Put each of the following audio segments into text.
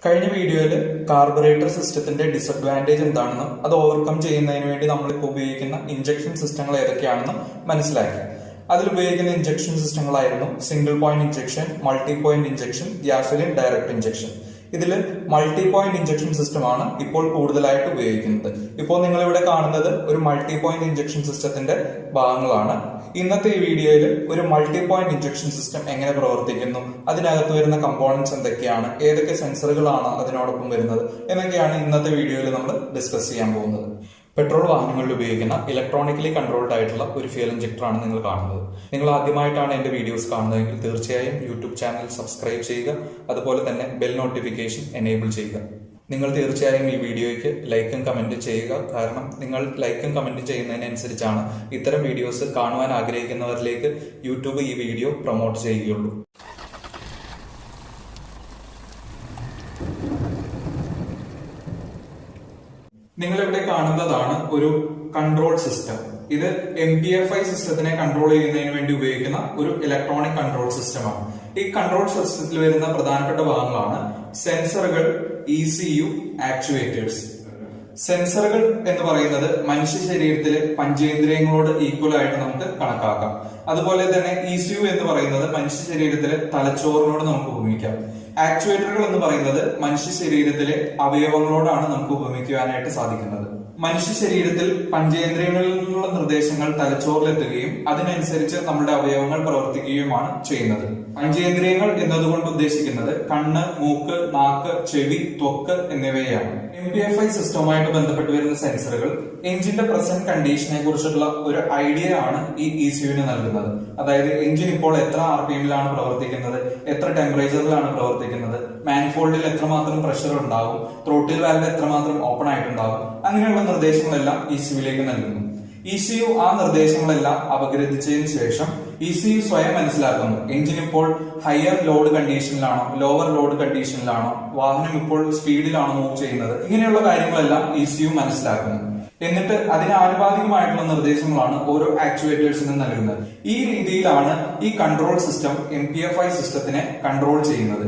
കഴിഞ്ഞ വീഡിയോയിൽ കാർബറേറ്റർ സിസ്റ്റത്തിന്റെ ഡിസഡ്വാൻറ്റേജ് എന്താണെന്നും അത് ഓവർകം ചെയ്യുന്നതിന് വേണ്ടി നമ്മളിപ്പോൾ ഉപയോഗിക്കുന്ന ഇഞ്ചക്ഷൻ സിസ്റ്റങ്ങൾ ഏതൊക്കെയാണെന്നും മനസ്സിലാക്കി. അതിൽ ഉപയോഗിക്കുന്ന ഇഞ്ചക്ഷൻ സിസ്റ്റങ്ങളായിരുന്നു single point injection, multi point injection, gasoline direct injection. ഇതിൽ മൾട്ടി പോയിന്റ് ഇഞ്ചക്ഷൻ സിസ്റ്റമാണ് ഇപ്പോൾ കൂടുതലായിട്ട് ഉപയോഗിക്കുന്നത്. ഇപ്പോൾ നിങ്ങൾ ഇവിടെ കാണുന്നത് ഒരു മൾട്ടി പോയിന്റ് ഇഞ്ചക്ഷൻ സിസ്റ്റത്തിന്റെ ഭാഗങ്ങളാണ്. ഇന്നത്തെ ഈ വീഡിയോയിൽ ഒരു മൾട്ടി പോയിന്റ് ഇഞ്ചക്ഷൻ സിസ്റ്റം എങ്ങനെ പ്രവർത്തിക്കുന്നു, അതിനകത്ത് വരുന്ന കമ്പോണൻസ് എന്തൊക്കെയാണ്, ഏതൊക്കെ സെൻസറുകളാണ് അതിനോടൊപ്പം വരുന്നത് എന്നൊക്കെയാണ് ഇന്നത്തെ വീഡിയോയിൽ നമ്മൾ ഡിസ്കസ് ചെയ്യാൻ പോകുന്നത്. പെട്രോൾ വാഹനങ്ങളിൽ ഉപയോഗിക്കുന്ന ഇലക്ട്രോണിക്കലി കൺട്രോൾഡ് ആയിട്ടുള്ള ഒരു ഫ്യൂൽ ഇഞ്ചക്ടറാണ് നിങ്ങൾ കാണുന്നത്. നിങ്ങൾ ആദ്യമായിട്ടാണ് എന്റെ വീഡിയോസ് കാണുന്നതെങ്കിൽ തീർച്ചയായും യൂട്യൂബ് ചാനൽ സബ്സ്ക്രൈബ് ചെയ്യുക, അതുപോലെ തന്നെ ബെൽ നോട്ടിഫിക്കേഷൻ എനേബിൾ ചെയ്യുക. നിങ്ങൾ തീർച്ചയായും ഈ വീഡിയോയ്ക്ക് ലൈക്കും കമന്റും ചെയ്യുക. കാരണം നിങ്ങൾ ലൈക്കും കമന്റും ചെയ്യുന്നതിനനുസരിച്ചാണ് ഇത്തരം വീഡിയോസ് കാണുവാൻ ആഗ്രഹിക്കുന്നവരിലേക്ക് യൂട്യൂബ് ഈ വീഡിയോ പ്രൊമോട്ട് ചെയ്യുകയുള്ളൂ. നിങ്ങളിവിടെ കാണുന്നതാണ് ഒരു കൺട്രോൾ സിസ്റ്റം. ഇത് MPFI സിസ്റ്റത്തിനെ കൺട്രോൾ ചെയ്യുന്നതിന് വേണ്ടി ഉപയോഗിക്കുന്ന ഒരു ഇലക്ട്രോണിക് കൺട്രോൾ സിസ്റ്റമാണ്. ഈ കൺട്രോൾ സിസ്റ്റത്തിൽ വരുന്ന പ്രധാനപ്പെട്ട ഭാഗങ്ങളാണ് സെൻസറുകൾ, ECU, ആക്ച്വേറ്റേഴ്സ്. സെൻസറുകൾ എന്ന് പറയുന്നത് മനുഷ്യ ശരീരത്തിലെ പഞ്ചേന്ദ്രിയങ്ങളോട് ഈക്വൽ ആയിട്ട് നമുക്ക് കണക്കാക്കാം. അതുപോലെ തന്നെ ECU എന്ന് പറയുന്നത് മനുഷ്യ ശരീരത്തിലെ തലച്ചോറിനോട് നമുക്ക് ഉപമിക്കാം. ആക്ച്വേറ്ററുകൾ എന്ന് പറയുന്നത് മനുഷ്യ ശരീരത്തിലെ അവയവങ്ങളോടാണ് നമുക്ക് ഉപമിക്കുവാനായിട്ട് സാധിക്കുന്നത്. മനുഷ്യ ശരീരത്തിൽ പഞ്ചേന്ദ്രിയങ്ങളിൽ നിന്നുള്ള നിർദ്ദേശങ്ങൾ തലച്ചോറിലെത്തുകയും അതിനനുസരിച്ച് നമ്മുടെ അവയവങ്ങൾ പ്രവർത്തിക്കുകയുമാണ് ചെയ്യുന്നത്. പഞ്ചേന്ദ്രിയങ്ങൾ എന്നതുകൊണ്ട് ഉദ്ദേശിക്കുന്നത് കണ്ണ്, മൂക്ക്, നാക്ക്, ചെവി, ത്വക്ക് എന്നിവയാണ്. MPFI സിസ്റ്റവുമായിട്ട് ബന്ധപ്പെട്ട് വരുന്ന സെൻസറുകൾ എഞ്ചിന്റെ പ്രസന്റ് കണ്ടീഷനെ കുറിച്ചുള്ള ഒരു ഐഡിയ ആണ് ഈ ECUവിന് നൽകുന്നത്. അതായത് എഞ്ചിൻ ഇപ്പോൾ എത്ര RPM-ലാണ് പ്രവർത്തിക്കുന്നത്, എത്ര ടെമ്പറേച്ചറിലാണ് പ്രവർത്തിക്കുന്നത്, മാനിഫോൾഡിൽ എത്രമാത്രം പ്രഷർ ഉണ്ടാകും, ത്രോട്ടിൽ വാൽവ് എത്രമാത്രം ഓപ്പൺ ആയിട്ടുണ്ടാകും, അങ്ങനെയുള്ള നിർദ്ദേശങ്ങളെല്ലാം ECUവിലേക്ക് നൽകുന്നു. ECU ആ നിർദ്ദേശങ്ങളെല്ലാം അപഗ്രഥിച്ചതിന് ശേഷം ECU സ്വയം മനസ്സിലാക്കുന്നു എഞ്ചിൻ ഇപ്പോൾ ഹയർ ലോഡ് കണ്ടീഷനിലാണോ, ലോവർ ലോഡ് കണ്ടീഷനിലാണോ, വാഹനം ഇപ്പോൾ സ്പീഡിലാണോ മൂവ് ചെയ്യുന്നത്, ഇങ്ങനെയുള്ള കാര്യങ്ങളെല്ലാം ECU മനസ്സിലാക്കുന്നു. എന്നിട്ട് അതിന് ആനുപാതികമായിട്ടുള്ള നിർദ്ദേശങ്ങളാണ് ഓരോ ആക്ച്വേറ്റേഴ്സിനും നൽകുന്നത്. ഈ രീതിയിലാണ് ഈ കൺട്രോൾ സിസ്റ്റം MPFI സിസ്റ്റത്തിനെ കൺട്രോൾ ചെയ്യുന്നത്.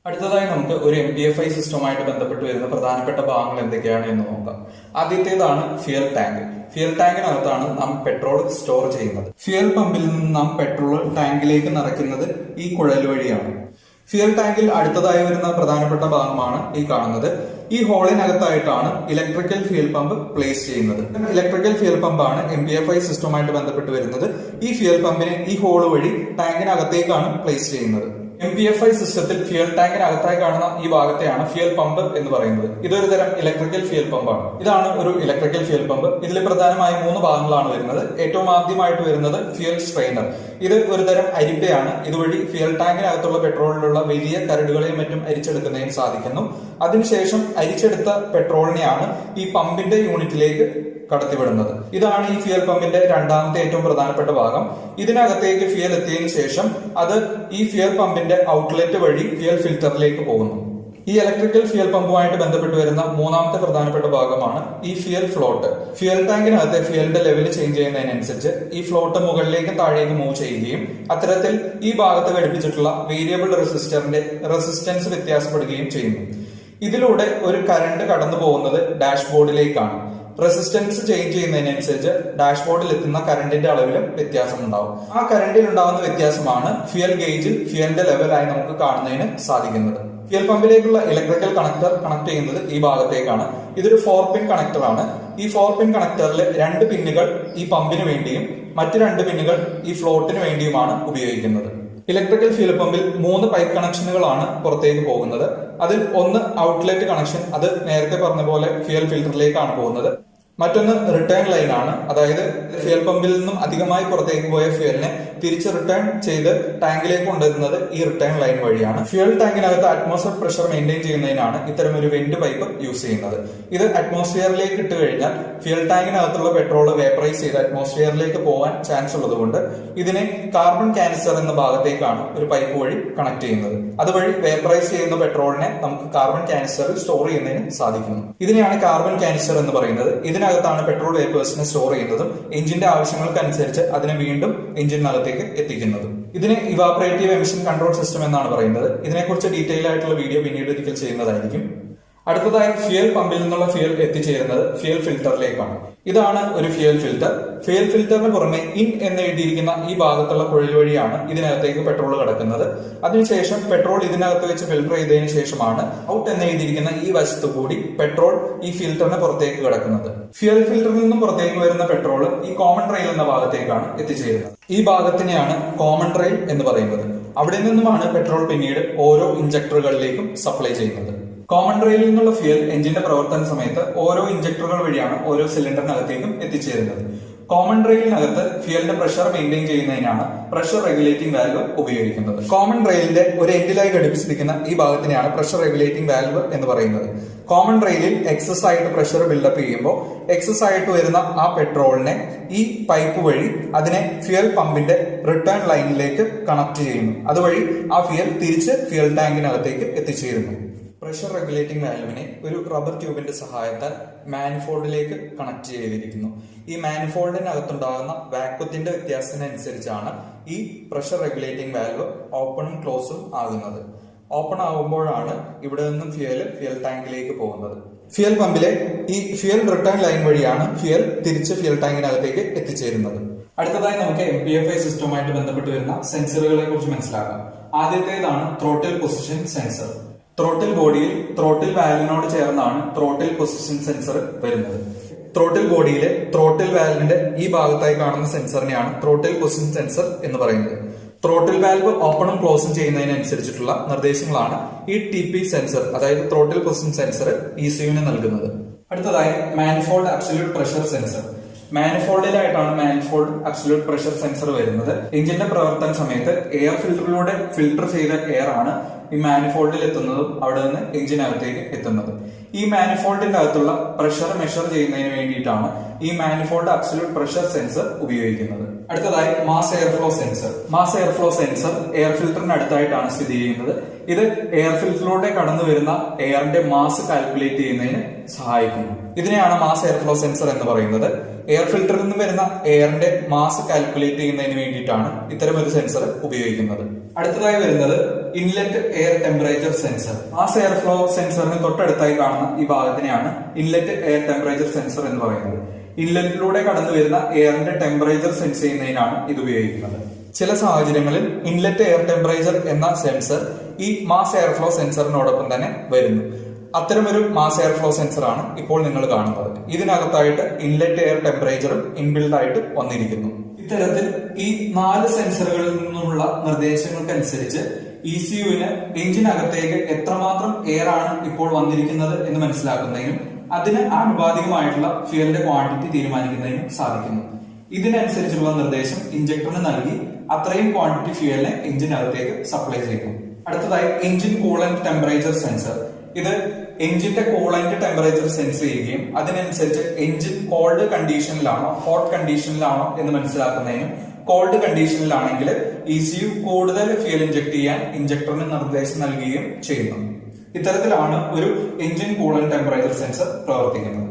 അടുത്തതായി നമുക്ക് ഒരു MPFI സിസ്റ്റവുമായിട്ട് ബന്ധപ്പെട്ട് വരുന്ന പ്രധാനപ്പെട്ട ഭാഗങ്ങൾ എന്തൊക്കെയാണ് എന്ന് നോക്കാം. ആദ്യത്തേതാണ് ഫ്യൂൽ ടാങ്ക്. ഫ്യൂൽ ടാങ്കിനകത്താണ് നാം പെട്രോൾ സ്റ്റോർ ചെയ്യുന്നത്. ഫ്യൂൽ പമ്പിൽ നിന്ന് നാം പെട്രോൾ ടാങ്കിലേക്ക് നിറയ്ക്കുന്നത് ഈ കുഴൽ വഴിയാണ്. ഫ്യൂൽ ടാങ്കിൽ അടുത്തതായി വരുന്ന പ്രധാനപ്പെട്ട ഭാഗമാണ് ഈ കാണുന്നത്. ഈ ഹോളിനകത്തായിട്ടാണ് ഇലക്ട്രിക്കൽ ഫ്യൂൽ പമ്പ് പ്ലേസ് ചെയ്യുന്നത്. ഇലക്ട്രിക്കൽ ഫ്യൂൽ പമ്പാണ് MPFI സിസ്റ്റവുമായിട്ട് ബന്ധപ്പെട്ട് വരുന്നത്. ഈ ഫ്യൂൽ പമ്പിനെ ഈ ഹോൾ വഴി ടാങ്കിനകത്തേക്കാണ് പ്ലേസ് ചെയ്യുന്നത്. MPFI സിസ്റ്റത്തിൽ ഫ്യൂൽ ടാങ്കിനകത്തായി കാണുന്ന ഈ ഭാഗത്തെയാണ് ഫ്യൂൽ പമ്പ് എന്ന് പറയുന്നത്. ഇതൊരു തരം ഇലക്ട്രിക്കൽ ഫ്യൂൽ പമ്പാണ്. ഇതാണ് ഒരു ഇലക്ട്രിക്കൽ ഫ്യൂൽ പമ്പ്. ഇതിൽ പ്രധാനമായും 3 ഭാഗങ്ങളാണ് വരുന്നത്. ഏറ്റവും ആദ്യമായിട്ട് വരുന്നത് ഫ്യൂൽ സ്ട്രെയിനർ. ഇത് ഒരു തരം അരിപ്പയാണ്. ഇതുവഴി ഫ്യൂൽ ടാങ്കിനകത്തുള്ള പെട്രോളിലുള്ള വലിയ കരടുകളെയും മറ്റും അരിച്ചെടുക്കുന്നതിന് സാധിക്കുന്നു. അതിനുശേഷം അരിച്ചെടുത്ത പെട്രോളിനെയാണ് ഈ പമ്പിന്റെ യൂണിറ്റിലേക്ക് കടത്തിവിടുന്നത്. ഇതാണ് ഈ ഫ്യൂൽ പമ്പിന്റെ രണ്ടാമത്തെ ഏറ്റവും പ്രധാനപ്പെട്ട ഭാഗം. ഇതിനകത്തേക്ക് ഫ്യൂൽ എത്തിയതിനു ശേഷം അത് ഈ ഫ്യൂൽ പമ്പിന്റെ ഔട്ട്ലെറ്റ് വഴി ഫ്യൂൽ ഫിൽറ്ററിലേക്ക് പോകുന്നു. ഈ ഇലക്ട്രിക്കൽ ഫ്യൂൽ പമ്പുമായിട്ട് ബന്ധപ്പെട്ട് വരുന്ന മൂന്നാമത്തെ പ്രധാനപ്പെട്ട ഭാഗമാണ് ഈ ഫ്യൂൽ ഫ്ലോട്ട്. ഫ്യൂൽ ടാങ്കിനകത്തെ ഫ്യൂലിന്റെ ലെവൽ ചേഞ്ച് ചെയ്യുന്നതിനനുസരിച്ച് ഈ ഫ്ലോട്ട് മുകളിലേക്കും താഴേക്കും മൂവ് ചെയ്യുകയും അത്തരത്തിൽ ഈ ഭാഗത്ത് ഘടിപ്പിച്ചിട്ടുള്ള വേരിയബിൾ റെസിസ്റ്ററിന്റെ റെസിസ്റ്റൻസ് വ്യത്യാസപ്പെടുകയും ചെയ്യുന്നു. ഇതിലൂടെ ഒരു കറണ്ട് കടന്നു പോകുന്നത് ഡാഷ്ബോർഡിലേക്കാണ്. റെസിസ്റ്റൻസ് ചേഞ്ച് ചെയ്യുന്നതിനനുസരിച്ച് ഡാഷ്ബോർഡിൽ എത്തുന്ന കറണ്ടിന്റെ അളവിലും വ്യത്യാസമുണ്ടാവും. ആ കറണ്ടിൽ ഉണ്ടാകുന്ന വ്യത്യാസമാണ് ഫ്യൂൽ ഗേജിൽ ഫ്യൂലിന്റെ ലെവലായി നമുക്ക് കാണുന്നതിന് സാധിക്കുന്നത്. ഫ്യൂൽ പമ്പിലേക്കുള്ള ഇലക്ട്രിക്കൽ കണക്ടർ കണക്ട് ചെയ്യുന്നത് ഈ ഭാഗത്തേക്കാണ്. ഇതൊരു 4 പിൻ കണക്ടർ ആണ്. ഈ 4 പിൻ കണക്ടറിൽ 2 പിന്നുകൾ ഈ പമ്പിന് വേണ്ടിയും മറ്റു 2 പിന്നുകൾ ഈ ഫ്ലോട്ടിന് വേണ്ടിയുമാണ് ഉപയോഗിക്കുന്നത്. ഇലക്ട്രിക്കൽ ഫ്യൂൽ പമ്പിൽ 3 പൈപ്പ് കണക്ഷനുകളാണ് പുറത്തേക്ക് പോകുന്നത്. അതിൽ ഒന്ന് ഔട്ട്ലെറ്റ് കണക്ഷൻ, അത് നേരത്തെ പറഞ്ഞ പോലെ ഫ്യൂൽ ഫിൽറ്ററിലേക്കാണ് പോകുന്നത്. മറ്റൊന്ന് റിട്ടേൺ ലൈൻ ആണ്. അതായത് ഫ്യൂൽ പമ്പിൽ നിന്നും അധികമായി പുറത്തേക്ക് പോയ ഫ്യൂലിനെ തിരിച്ച് റിട്ടേൺ ചെയ്ത് ടാങ്കിലേക്ക് കൊണ്ടുവരുന്നത് ഈ റിട്ടേൺ ലൈൻ വഴിയാണ്. ഫ്യൂൽ ടാങ്കിനകത്ത് അറ്റ്മോസ്ഫിയർ പ്രഷർ മെയിൻറ്റെയിൻ ചെയ്യുന്നതിനാണ് ഇത്തരം ഒരു വെന്റ് പൈപ്പ് യൂസ് ചെയ്യുന്നത്. ഇത് അറ്റ്മോസ്ഫിയറിലേക്ക് ഇട്ട് കഴിഞ്ഞാൽ ഫ്യൂൽ ടാങ്കിനകത്തുള്ള പെട്രോൾ വേപ്പറൈസ് ചെയ്ത് അറ്റ്മോസ്ഫിയറിലേക്ക് പോകാൻ ചാൻസ് ഉള്ളതുകൊണ്ട് ഇതിനെ കാർബൺ കാനിസ്റ്റർ എന്ന ഭാഗത്തേക്കാണ് ഒരു പൈപ്പ് വഴി കണക്ട് ചെയ്യുന്നത്. അതുവഴി വേപ്പറൈസ് ചെയ്യുന്ന പെട്രോളിനെ നമുക്ക് കാർബൺ കാനിസ്റ്ററിൽ സ്റ്റോർ ചെയ്യുന്നതിന് സാധിക്കുന്നു. ഇതിനെയാണ് കാർബൺ കാനിസ്റ്റർ എന്ന് പറയുന്നത്. ഇതിനകത്താണ് പെട്രോൾ വേപ്പേഴ്സിനെ സ്റ്റോർ ചെയ്യുന്നതും എഞ്ചിന്റെ ആവശ്യങ്ങൾക്കനുസരിച്ച് അതിനെ വീണ്ടും എഞ്ചിനകത്തേക്ക് എത്തിക്കുന്നതും. ഇതിനെ ഇവാപറേറ്റീവ് എമിഷൻ കൺട്രോൾ സിസ്റ്റം എന്നാണ് പറയുന്നത്. ഇതിനെക്കുറിച്ച് ഡീറ്റെയിൽ ആയിട്ടുള്ള വീഡിയോ പിന്നീട് ഒരിക്കൽ ചെയ്യുന്നതായിരിക്കും. അടുത്തതായി ഫ്യൂൽ പമ്പിൽ നിന്നുള്ള ഫ്യൂൽ എത്തിച്ചേരുന്നത് ഫ്യൂൽ ഫിൽറ്ററിലേക്കാണ്. ഇതാണ് ഒരു ഫ്യൂൽ ഫിൽറ്റർ. ഫ്യൂൽ ഫിൽറ്ററിന് പുറമെ ഇൻ എന്ന് എഴുതിയിരിക്കുന്ന ഈ ഭാഗത്തുള്ള കുഴൽ വഴിയാണ് ഇതിനകത്തേക്ക് പെട്രോൾ കിടക്കുന്നത്. അതിനുശേഷം പെട്രോൾ ഇതിനകത്ത് വെച്ച് ഫിൽട്ടർ ചെയ്തതിനു ശേഷമാണ് ഔട്ട് എന്ന് എഴുതിയിരിക്കുന്ന ഈ വശത്തു കൂടി പെട്രോൾ ഈ ഫിൽറ്ററിന് പുറത്തേക്ക് കിടക്കുന്നത്. ഫ്യൂൽ ഫിൽറ്ററിൽ നിന്നും പുറത്തേക്ക് വരുന്ന പെട്രോൾ ഈ കോമൺ റെയിൽ എന്ന ഭാഗത്തേക്കാണ് എത്തിച്ചേരുന്നത്. ഈ ഭാഗത്തിനെയാണ് കോമൺ റെയിൽ എന്ന് പറയുന്നത്. അവിടെ നിന്നുമാണ് പെട്രോൾ പിന്നീട് ഓരോ ഇഞ്ചക്ടറുകളിലേക്കും സപ്ലൈ ചെയ്യുന്നത്. കോമൺ റെയിലിൽ നിന്നുള്ള ഫ്യൂൽ എഞ്ചിന്റെ പ്രവർത്തന സമയത്ത് ഓരോ ഇഞ്ചക്ടറുകൾ വഴിയാണ് ഓരോ സിലിണ്ടറിനകത്തേക്കും എത്തിച്ചേരുന്നത്. കോമൺ റെയിലിനകത്ത് ഫ്യൂലിന്റെ പ്രഷർ മെയിൻറ്റെയിൻ ചെയ്യുന്നതിനാണ് പ്രഷർ റെഗുലേറ്റിംഗ് വാൽവ് ഉപയോഗിക്കുന്നത്. കോമൺ റെയിലിന്റെ ഒരു എൻഡിലായി ഘടിപ്പിച്ചിരിക്കുന്ന ഈ ഭാഗത്തിനെയാണ് പ്രഷർ റെഗുലേറ്റിംഗ് വാൽവ് എന്ന് പറയുന്നത്. കോമൺ റെയിലിൽ എക്സസ് ആയിട്ട് പ്രഷർ ബിൽഡപ്പ് ചെയ്യുമ്പോൾ എക്സസ് ആയിട്ട് വരുന്ന ആ പെട്രോളിനെ ഈ പൈപ്പ് വഴി അതിനെ ഫ്യൂൽ പമ്പിന്റെ റിട്ടേൺ ലൈനിലേക്ക് കണക്ട് ചെയ്യുന്നു. അതുവഴി ആ ഫ്യൂൽ തിരിച്ച് ഫ്യൂൽ ടാങ്കിനകത്തേക്ക് എത്തിച്ചേരുന്നു. പ്രഷർ റെഗുലേറ്റിംഗ് വാൽവിനെ ഒരു റബ്ബർ ട്യൂബിന്റെ സഹായത്താൽ മാനിഫോൾഡിലേക്ക് കണക്ട് ചെയ്തിരിക്കുന്നു. ഈ മാനിഫോൾഡിനകത്തുണ്ടാകുന്ന വാക്വത്തിന്റെ വ്യത്യാസത്തിനനുസരിച്ചാണ് ഈ പ്രഷർ റെഗുലേറ്റിംഗ് വാൽവ് ഓപ്പണും ക്ലോസും ആകുന്നത്. ഓപ്പൺ ആകുമ്പോഴാണ് ഇവിടെ നിന്നും ഫ്യൂൽ ടാങ്കിലേക്ക് പോകുന്നത്. ഫ്യൂൽ പമ്പിലെ ഈ ഫ്യൂൽ റിട്ടേൺ ലൈൻ വഴിയാണ് ഫ്യൂൽ തിരിച്ച് ഫ്യൂൽ ടാങ്കിനകത്തേക്ക് എത്തിച്ചേരുന്നത്. അടുത്തതായി നമുക്ക് MPFI സിസ്റ്റവുമായിട്ട് ബന്ധപ്പെട്ട് വരുന്ന സെൻസറുകളെ കുറിച്ച് മനസ്സിലാക്കാം. ആദ്യത്തേതാണ് ത്രോട്ടിൽ പൊസിഷൻ സെൻസർ. ത്രോട്ടിൽ ബോഡിയിൽ ത്രോട്ടിൽ വാൽവിനോട് ചേർന്നാണ് ത്രോട്ടിൽ പൊസിഷൻ സെൻസർ വരുന്നത്. ത്രോട്ടിൽ ബോഡിയിലെ ത്രോട്ടിൽ വാൽവിന്റെ ഈ ഭാഗത്തായി കാണുന്ന സെൻസറിനെയാണ് ത്രോട്ടിൽ പൊസിഷൻ സെൻസർ എന്ന് പറയുന്നത്. ത്രോട്ടിൽ വാൽവ് ഓപ്പണും ക്ലോസും ചെയ്യുന്നതിനനുസരിച്ചിട്ടുള്ള നിർദ്ദേശങ്ങളാണ് ഈ TP സെൻസർ, അതായത് ത്രോട്ടിൽ പൊസിഷൻ സെൻസർ ECUവിന് നൽകുന്നത്. അടുത്തതായി മാനിഫോൾഡ് അബ്സല്യൂട്ട് പ്രഷർ സെൻസർ. മാനിഫോൾഡിലായിട്ടാണ് മാനിഫോൾഡ് അബ്സല്യൂട്ട് പ്രഷർ സെൻസർ വരുന്നത്. എഞ്ചിന്റെ പ്രവർത്തന സമയത്ത് എയർ ഫിൽറ്ററിലൂടെ ഫിൽട്ടർ ചെയ്ത എയർ ആണ് ഈ മാനിഫോൾഡിൽ എത്തുന്നതും അവിടെ നിന്ന് എഞ്ചിനകത്തേക്ക് എത്തുന്നത്. ഈ മാനിഫോൾഡിന്റെ അകത്തുള്ള പ്രഷർ മെഷർ ചെയ്യുന്നതിന് വേണ്ടിയിട്ടാണ് ഈ മാനിഫോൾഡ് അബ്സല്യൂട്ട് പ്രഷർ സെൻസർ ഉപയോഗിക്കുന്നത്. അടുത്തതായി mass airflow sensor. Mass airflow sensor air ഫിൽറ്ററിന് അടുത്തായിട്ടാണ് സ്ഥിതി ചെയ്യുന്നത്. ഇത് എയർ ഫിൽറ്ററിലൂടെ കടന്നു വരുന്ന എയറിന്റെ മാസ് കാൽക്കുലേറ്റ് ചെയ്യുന്നതിന് സഹായിക്കുന്നു. ഇതിനെയാണ് മാസ് എയർഫ്ലോ സെൻസർ എന്ന് പറയുന്നത്. എയർ ഫിൽറ്ററിൽ നിന്ന് വരുന്ന എയറിന്റെ മാസ് കാൽക്കുലേറ്റ് ചെയ്യുന്നതിന് വേണ്ടിയിട്ടാണ് ഇത്തരം ഒരു സെൻസർ ഉപയോഗിക്കുന്നത്. അടുത്തതായി വരുന്നത് inlet air temperature sensor. Mass airflow സെൻസറിന് തൊട്ടടുത്തായി കാണുന്ന ഈ ഭാഗത്തിനെയാണ് ഇൻലെറ്റ് എയർ ടെമ്പറേച്ചർ സെൻസർ എന്ന് പറയുന്നത്. ഇൻലെറ്റിലൂടെ കടന്നു വരുന്ന എയറിന്റെ ടെമ്പറേച്ചർ സെൻസ് ചെയ്യുന്നതിനാണ് ഇത് ഉപയോഗിക്കുന്നത്. ചില സാഹചര്യങ്ങളിൽ ഇൻലെറ്റ് എയർ ടെമ്പറേച്ചർ എന്ന സെൻസർ ഈ മാസ് എയർഫ്ലോ സെൻസറിനോടൊപ്പം തന്നെ വരുന്നു. അത്തരമൊരു മാസ് എയർഫ്ലോ സെൻസർ ആണ് ഇപ്പോൾ നിങ്ങൾ കാണുന്നത്. ഇതിനകത്തായിട്ട് ഇൻലെറ്റ് എയർ ടെമ്പറേച്ചറും ഇൻബിൽഡ് ആയിട്ട് വന്നിരിക്കുന്നു. ഇത്തരത്തിൽ ഈ 4 സെൻസറുകളിൽ നിന്നുള്ള നിർദ്ദേശങ്ങൾക്കനുസരിച്ച് ECUവിന് എഞ്ചിനകത്തേക്ക് എത്രമാത്രം എയർ ആണ് ഇപ്പോൾ വന്നിരിക്കുന്നത് എന്ന് മനസ്സിലാക്കുന്നതിനും അതിന് ആനുപാതികമായിട്ടുള്ള ഫ്യൂലിന്റെ ക്വാണ്ടിറ്റി തീരുമാനിക്കുന്നതിനും സാധിക്കുന്നു. ഇതിനനുസരിച്ചുള്ള നിർദ്ദേശം ഇഞ്ചക്ടറിന് നൽകി അത്രയും ക്വാണ്ടിറ്റി ഫ്യൂലിനെ എഞ്ചിനകത്തേക്ക് സപ്ലൈ ചെയ്യുന്നു. അടുത്തതായി എഞ്ചിൻ കൂളന്റ് ടെമ്പറേച്ചർ സെൻസർ. ഇത് എഞ്ചിന്റെ കൂളന്റ് ടെമ്പറേച്ചർ സെൻസ് ചെയ്യുകയും അതിനനുസരിച്ച് എഞ്ചിൻ കോൾഡ് കണ്ടീഷനിലാണോ ഹോട്ട് കണ്ടീഷനിലാണോ എന്ന് മനസ്സിലാക്കുന്നതിനും കോൾഡ് കണ്ടീഷനിലാണെങ്കിൽ ECU കൂടുതൽ ഫ്യൂൽ ഇഞ്ചക്ട് ചെയ്യാൻ ഇഞ്ചക്ടറിന് നിർദ്ദേശം നൽകുകയും ചെയ്യുന്നു. ഇത്തരത്തിലാണ് ഒരു എഞ്ചിൻ കൂളന്റ് ടെമ്പറേച്ചർ സെൻസർ പ്രവർത്തിക്കുന്നത്.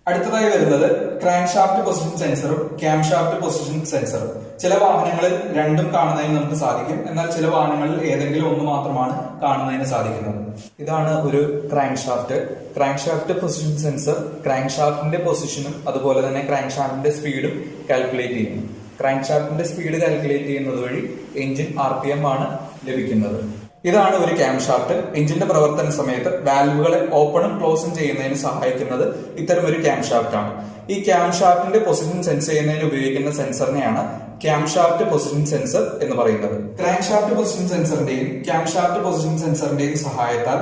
അടുത്തതായി വരുന്നത് ക്രാങ്ക്ഷാഫ്റ്റ് പൊസിഷൻ സെൻസറും ക്യാംഷാഫ്റ്റ് പൊസിഷൻ സെൻസറും. ചില വാഹനങ്ങളിൽ രണ്ടും കാണുന്നതിന് നമുക്ക് സാധിക്കും, എന്നാൽ ചില വാഹനങ്ങളിൽ ഏതെങ്കിലും ഒന്ന് മാത്രമാണ് കാണുന്നതിന് സാധിക്കുന്നത്. ഇതാണ് ഒരു ക്രാങ്ക്ഷാഫ്റ്റ്. ക്രാങ്ക്ഷാഫ്റ്റ് പൊസിഷൻ സെൻസർ ക്രാങ്ക്ഷാഫ്റ്റിന്റെ പൊസിഷനും അതുപോലെ തന്നെ ക്രാങ്ക്ഷാഫ്റ്റിന്റെ സ്പീഡും കാൽക്കുലേറ്റ് ചെയ്യുന്നു. ക്രാങ്ക്ഷാഫ്റ്റിന്റെ സ്പീഡ് കാൽക്കുലേറ്റ് ചെയ്യുന്നത് വഴി എഞ്ചിൻ RPM ആണ് ലഭിക്കുന്നത്. ഇതാണ് ഒരു ക്യാംഷാഫ്റ്റ്. എഞ്ചിന്റെ പ്രവർത്തന സമയത്ത് വാൽവുകളെ ഓപ്പണും ക്ലോസും ചെയ്യുന്നതിന് സഹായിക്കുന്നത് ഇത്തരം ഒരു ക്യാംഷാഫ്റ്റ് ആണ്. ഈ ക്യാംഷാഫ്റ്റിന്റെ പൊസിഷൻ സെൻസ് ചെയ്യുന്നതിന് ഉപയോഗിക്കുന്ന സെൻസറിനെയാണ് ക്യാംഷാഫ്റ്റ് പൊസിഷൻ സെൻസർ എന്ന് പറയുന്നത്. ക്രാങ്ക്ഷാഫ്റ്റ് പൊസിഷൻ സെൻസറിന്റെയും ക്യാംഷാഫ്റ്റ് പൊസിഷൻ സെൻസറിന്റെയും സഹായത്താൽ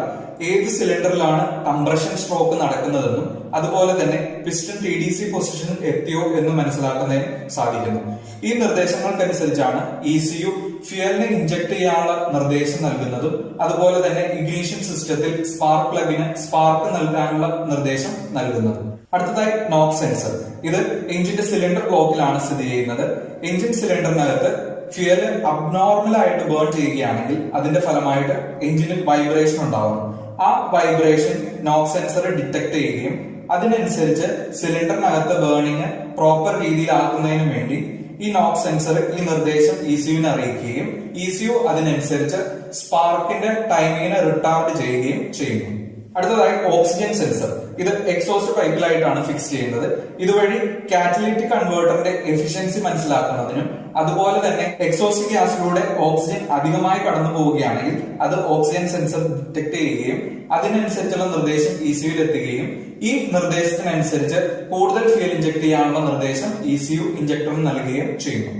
ഏത് സിലിണ്ടറിലാണ് കംപ്രഷൻ സ്ട്രോക്ക് നടക്കുന്നതെന്നും അതുപോലെ തന്നെ പിസ്റ്റൺ TDC പൊസിഷനിൽ എത്തിയോ എന്ന് മനസ്സിലാക്കുന്നതിന് സാധിക്കുന്നു. ഈ നിർദ്ദേശങ്ങൾക്കനുസരിച്ചാണ് ECU ഫ്യൂലിനെ ഇഞ്ചക്ട് ചെയ്യാനുള്ള നിർദ്ദേശം നൽകുന്നതും അതുപോലെ തന്നെ ഇഗ്നിഷൻ സിസ്റ്റത്തിൽ സ്പാർക്ക് പ്ലഗിന് സ്പാർക്ക് നൽകാനുള്ള നിർദ്ദേശം നൽകുന്നതും. അടുത്തതായി നോബ് സെൻസർ. ഇത് എഞ്ചിന്റെ സിലിണ്ടർ ബ്ലോക്കിലാണ് സ്ഥിതി ചെയ്യുന്നത്. എഞ്ചിൻ സിലിണ്ടറിനകത്ത് ഫ്യൂല് അബ്നോർമൽ ആയിട്ട് ബേൺ ചെയ്യുകയാണെങ്കിൽ അതിന്റെ ഫലമായിട്ട് എഞ്ചിനിൽ വൈബ്രേഷൻ ഉണ്ടാവും. ആ വൈബ്രേഷൻ നോബ് സെൻസർ ഡിറ്റക്ട് ചെയ്യുകയും അതിനനുസരിച്ച് സിലിണ്ടറിനകത്ത് ബേണിംഗ് പ്രോപ്പർ രീതിയിലാക്കുന്നതിന് വേണ്ടി ഈ നോബ് സെൻസർ ഈ നിർദ്ദേശം ECUവിനെ അറിയിക്കുകയും ECU അതിനനുസരിച്ച് സ്പാർക്കിന്റെ ടൈമിങ്ങിനെ റിട്ടാർഡ് ചെയ്യുകയും ചെയ്യുന്നു. അടുത്തതായി ഓക്സിജൻ സെൻസർ. ഇത് എക്സോസ്റ്റ് പൈപ്പിലായിട്ടാണ് ഫിക്സ് ചെയ്യുന്നത്. ഇതുവഴി കാറ്റലിറ്റിക് കൺവേർട്ടറിന്റെ എഫിഷ്യൻസി മനസ്സിലാക്കുന്നതിനും അതുപോലെ തന്നെ എക്സോസ്റ്റ് ഗ്യാസിലൂടെ ഓക്സിജൻ അധികമായി കടന്നു പോവുകയാണെങ്കിൽ അത് ഓക്സിജൻ സെൻസർ ഡിറ്റക്ട് ചെയ്യുകയും അതിനനുസരിച്ചുള്ള നിർദ്ദേശം ECUവിൽ എത്തുകയും ഈ നിർദ്ദേശത്തിനനുസരിച്ച് കൂടുതൽ ഫ്യൂൽ ഇഞ്ചക്ട് ചെയ്യാനുള്ള നിർദ്ദേശം ECU ഇഞ്ചക്ടറിന് നൽകുകയും ചെയ്യുന്നു.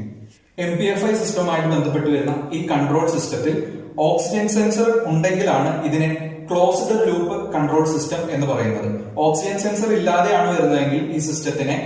MPFI സിസ്റ്റവുമായിട്ട് ബന്ധപ്പെട്ട് വരുന്ന ഈ കൺട്രോൾ സിസ്റ്റത്തിൽ ഓക്സിജൻ സെൻസർ ഉണ്ടെങ്കിലാണ് ഇതിനെ ക്ലോസ്ഡ് ലൂപ്പ് കൺട്രോൾ സിസ്റ്റം എന്ന് പറയുന്നത്. ഓക്സിജൻ സെൻസർ ഇല്ലാതെയാണ് വരുന്നതെങ്കിൽ ഈ സിസ്റ്റത്തിനെ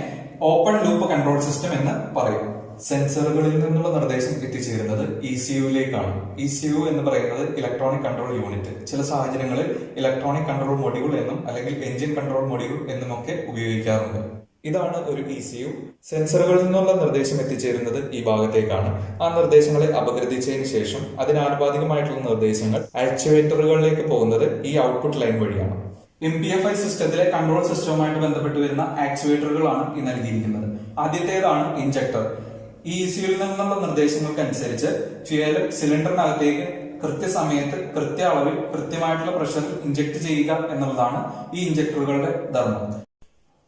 ഓപ്പൺ ലൂപ്പ് കൺട്രോൾ സിസ്റ്റം എന്ന് പറയും. സെൻസറുകളിൽ നിന്നുള്ള നിർദ്ദേശം എത്തിച്ചേരുന്നത് ECUവിലേക്കാണ്. ECU എന്ന് പറയുന്നത് ഇലക്ട്രോണിക് കൺട്രോൾ യൂണിറ്റ്. ചില സാഹചര്യങ്ങളിൽ ഇലക്ട്രോണിക് കൺട്രോൾ മൊഡ്യൂൾ എന്നും അല്ലെങ്കിൽ എഞ്ചിൻ കൺട്രോൾ മൊഡ്യൂൾ എന്നുമൊക്കെ ഉപയോഗിക്കാറുണ്ട്. ഇതാണ് ഒരു ECU. സെൻസറുകളിൽ നിന്നുള്ള നിർദ്ദേശം എത്തിച്ചേരുന്നത് ഈ ഭാഗത്തേക്കാണ്. ആ നിർദ്ദേശങ്ങളെ അപഗ്രഥിച്ചതിന് ശേഷം അതിനാനുപാതികമായിട്ടുള്ള നിർദ്ദേശങ്ങൾ ആക്ച്വേറ്ററുകളിലേക്ക് പോകുന്നത് ഈ ഔട്ട്പുട്ട് ലൈൻ വഴിയാണ്. MPFI സിസ്റ്റത്തിലെ കൺട്രോൾ സിസ്റ്റവുമായിട്ട് ബന്ധപ്പെട്ട് വരുന്ന ആക്ച്വേറ്ററുകളാണ് ഈ നൽകിയിരിക്കുന്നത്. ആദ്യത്തേതാണ് ഇഞ്ചക്ടർ. ഈ ECUവിൽ നിന്നുള്ള നിർദ്ദേശങ്ങൾക്കനുസരിച്ച് ഫ്യൂവൽ സിലിണ്ടറിനകത്തേക്ക് കൃത്യസമയത്ത് കൃത്യ അളവിൽ കൃത്യമായിട്ടുള്ള പ്രഷറിൽ ഇഞ്ചക്ട് ചെയ്യുക എന്നുള്ളതാണ് ഈ ഇഞ്ചക്ടറുകളുടെ ധർമ്മം.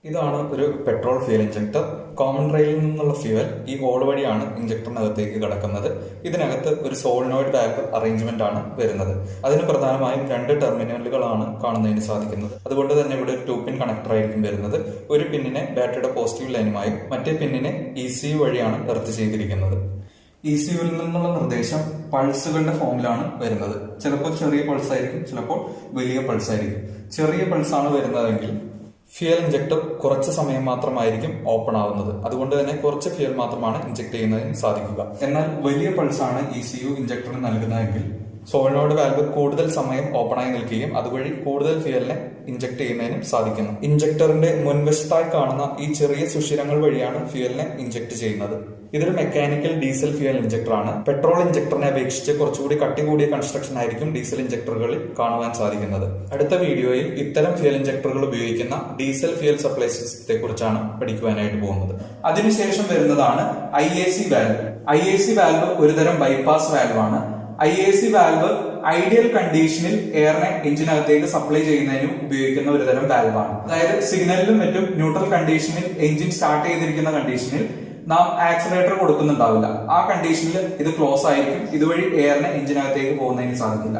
ഇതാണ് ഒരു പെട്രോൾ ഫ്യൂൽ ഇഞ്ചക്ടർ. കോമൺ റെയിലിൽ നിന്നുള്ള ഫ്യൂവൽ ഈ ഹോൾ വഴിയാണ് ഇഞ്ചക്ടറിനകത്തേക്ക് കടക്കുന്നത്. ഇതിനകത്ത് ഒരു സോളിനോയിഡ് വാൽവ് അറേഞ്ച്മെന്റ് ആണ് വരുന്നത്. അതിന് പ്രധാനമായും 2 ടെർമിനലുകളാണ് കാണുന്നതിന് സാധിക്കുന്നത്. അതുകൊണ്ട് തന്നെ ഇവിടെ ഒരു 2 പിൻ കണക്ടർ ആയിരിക്കും വരുന്നത്. ഒരു പിന്നിനെ ബാറ്ററിയുടെ പോസിറ്റീവ് ലൈനുമായും മറ്റേ പിന്നിനെ ECU വഴിയാണ് എർത്ത് ചെയ്തിരിക്കുന്നത്. ECUവിൽ നിന്നുള്ള നിർദ്ദേശം പൾസുകളുടെ ഫോമിലാണ് വരുന്നത്. ചിലപ്പോൾ ചെറിയ പൾസ് ആയിരിക്കും, ചിലപ്പോൾ വലിയ പൾസ് ആയിരിക്കും. ചെറിയ പൾസാണ് വരുന്നതെങ്കിൽ ഫ്യൂൽ ഇഞ്ചക്ടർ കുറച്ച് സമയം മാത്രമായിരിക്കും ഓപ്പൺ ആവുന്നത്. അതുകൊണ്ട് തന്നെ കുറച്ച് ഫ്യൂൽ മാത്രമാണ് ഇഞ്ചക്ട് ചെയ്യുന്നതിന് സാധിക്കുക. എന്നാൽ വലിയ പൾസാണ് ECU ഇഞ്ചക്ടറിന് നൽകുന്നതെങ്കിൽ സോളിനോയിഡ് വാൽവ് കൂടുതൽ സമയം ഓപ്പൺ ആയി നിൽക്കുകയും അതുവഴി കൂടുതൽ ഫ്യൂവലിനെ ഇഞ്ചക്ട് ചെയ്യുന്നതിനും സാധിക്കുന്നു. ഇഞ്ചക്ടറിന്റെ മുൻവശത്തായി കാണുന്ന ഈ ചെറിയ സുഷിരങ്ങൾ വഴിയാണ് ഫ്യൂവലിനെ ഇഞ്ചക്ട് ചെയ്യുന്നത്. ഇതൊരു മെക്കാനിക്കൽ ഡീസൽ ഫ്യൂവൽ ഇഞ്ചക്ടർ ആണ്. പെട്രോൾ ഇഞ്ചക്ടറിനെ അപേക്ഷിച്ച് കുറച്ചുകൂടി കട്ടി കൂടിയ കൺസ്ട്രക്ഷൻ ആയിരിക്കും ഡീസൽ ഇഞ്ചക്ടറുകളിൽ കാണുവാൻ സാധിക്കുന്നത്. അടുത്ത വീഡിയോയിൽ ഇത്തരം ഫ്യൂവൽ ഇഞ്ചക്ടറുകൾ ഉപയോഗിക്കുന്ന ഡീസൽ ഫ്യൂവൽ സപ്ലൈ സിസ്റ്റത്തെ കുറിച്ചാണ് പഠിക്കുവാനായിട്ട് പോകുന്നത്. അതിനുശേഷം വരുന്നതാണ് IAC വാൽവ്. IAC വാൽവ് ഒരുതരം ബൈപ്പാസ് വാൽവ് ആണ്. IAC വാൽവ് ഐഡിയൽ കണ്ടീഷനിൽ എയറിനെ എഞ്ചിനകത്തേക്ക് സപ്ലൈ ചെയ്യുന്നതിനും ഉപയോഗിക്കുന്ന ഒരു തരം വാൽവാണ്. അതായത് സിഗ്നലിലും മറ്റും ന്യൂട്രൽ കണ്ടീഷനിൽ എഞ്ചിൻ സ്റ്റാർട്ട് ചെയ്തിരിക്കുന്ന കണ്ടീഷനിൽ നാം ആക്സിലറേറ്റർ കൊടുക്കുന്നുണ്ടാവില്ല. ആ കണ്ടീഷനിൽ ഇത് ക്ലോസ് ആയിരിക്കും. ഇതുവഴി എയറിനെ എഞ്ചിനകത്തേക്ക് പോകുന്നതിന് സാധിക്കില്ല.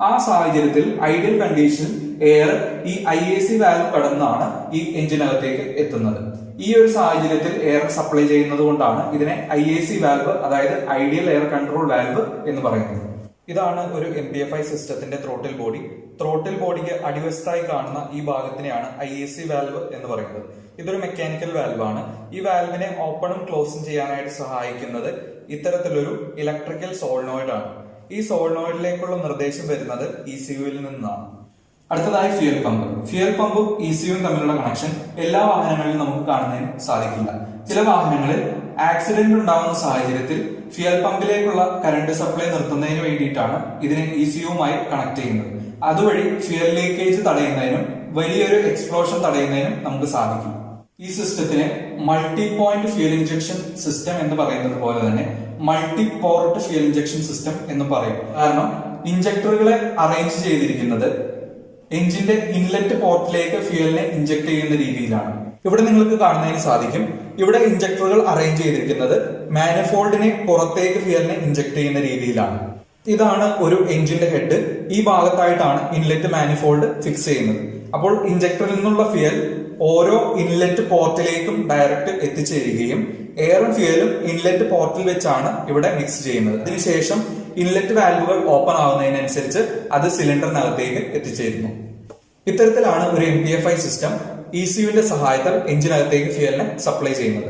ആ സാഹചര്യത്തിൽ ഐഡിയൽ കണ്ടീഷനിൽ എയർ ഈ IAC വാൽവ് കടന്നാണ് ഈ എഞ്ചിനകത്തേക്ക് എത്തുന്നത്. ഈ ഒരു സാഹചര്യത്തിൽ എയർ സപ്ലൈ ചെയ്യുന്നത് കൊണ്ടാണ് ഇതിനെ IAC വാൽവ്, അതായത് ഐഡിയൽ എയർ കൺട്രോൾ വാൽവ് എന്ന് പറയുന്നത്. ഇതാണ് ഒരു MPFI സിസ്റ്റത്തിന്റെ ത്രോട്ടിൽ ബോഡി. ത്രോട്ടിൽ ബോഡിക്ക് അടിവശത്തായി കാണുന്ന ഈ ഭാഗത്തിനെയാണ് IAC വാൽവ് എന്ന് പറയുന്നത്. ഇതൊരു മെക്കാനിക്കൽ വാൽവാണ്. ഈ വാൽവിനെ ഓപ്പണും ക്ലോസും ചെയ്യാനായിട്ട് സഹായിക്കുന്നത് ഇത്തരത്തിലൊരു ഇലക്ട്രിക്കൽ സോളിനോയിഡ് ആണ്. ഈ സോളിനോയിഡിലേക്കുള്ള നിർദ്ദേശം വരുന്നത് ECUവിൽ നിന്നാണ്. അടുത്തതായി ഫ്യൂൽ പമ്പ്. ഫ്യൂൽ പമ്പും ECUവും തമ്മിലുള്ള കണക്ഷൻ എല്ലാ വാഹനങ്ങളിലും നമുക്ക് കാണുന്നതിന് സാധിക്കില്ല. ചില വാഹനങ്ങളിൽ ആക്സിഡന്റ് ഉണ്ടാകുന്ന സാഹചര്യത്തിൽ ഫ്യൂൽ പമ്പിലേക്കുള്ള കറണ്ട് സപ്ലൈ നിർത്തുന്നതിന് വേണ്ടിയിട്ടാണ് ഇതിനെ ECUവുമായി കണക്ട് ചെയ്യുന്നത്. അതുവഴി ഫ്യൂൽ ലീക്കേജ് തടയുന്നതിനും വലിയൊരു എക്സ്പ്ലോഷൻ തടയുന്നതിനും നമുക്ക് സാധിക്കും. ഈ സിസ്റ്റത്തിനെ multi point fuel injection system എന്ന് പറയുന്നത് പോലെ തന്നെ multi port fuel injection system എന്ന് പറയും. കാരണം ഇഞ്ചക്ടറുകളെ അറേഞ്ച് ചെയ്തിരിക്കുന്നത് എഞ്ചിന്റെ ഇൻലെറ്റ് പോർട്ടിലേക്ക് ഫ്യൂവലിനെ ഇഞ്ചക്ട് ചെയ്യുന്ന രീതിയിലാണ്. ഇവിടെ നിങ്ങൾക്ക് കാണുന്നതിന് സാധിക്കും, ഇവിടെ ഇഞ്ചക്ടറുകൾ അറേഞ്ച് ചെയ്തിരിക്കുന്നത് മാനിഫോൾഡിനെ പുറത്തേക്ക് ഫ്യൂവലിനെ ഇഞ്ചക്ട് ചെയ്യുന്ന രീതിയിലാണ്. ഇതാണ് ഒരു എഞ്ചിന്റെ ഹെഡ്. ഈ ഭാഗത്തായിട്ടാണ് ഇൻലെറ്റ് മാനിഫോൾഡ് ഫിക്സ് ചെയ്യുന്നത്. അപ്പോൾ ഇഞ്ചക്ടറിൽ നിന്നുള്ള ഫ്യൂവൽ ഓരോ ഇൻലെറ്റ് പോർട്ടിലേക്കും ഡയറക്റ്റ് എത്തിച്ചേരുകയും എയറും ഫ്യൂവലും ഇൻലെറ്റ് പോർട്ടിൽ വെച്ചാണ് ഇവിടെ മിക്സ് ചെയ്യുന്നത്. അതിനുശേഷം ഇൻലെറ്റ് വാൽവുകൾ ഓപ്പൺ ആവുന്നതിനനുസരിച്ച് അത് സിലിണ്ടറിനകത്തേക്ക് എത്തിച്ചേരുന്നു. ഇത്തരത്തിലാണ് ഒരു MPFI സിസ്റ്റം ECUവിന്റെ സഹായത്താൽ എഞ്ചിനകത്തേക്ക് ഫ്യൂവലിനെ സപ്ലൈ ചെയ്യുന്നത്.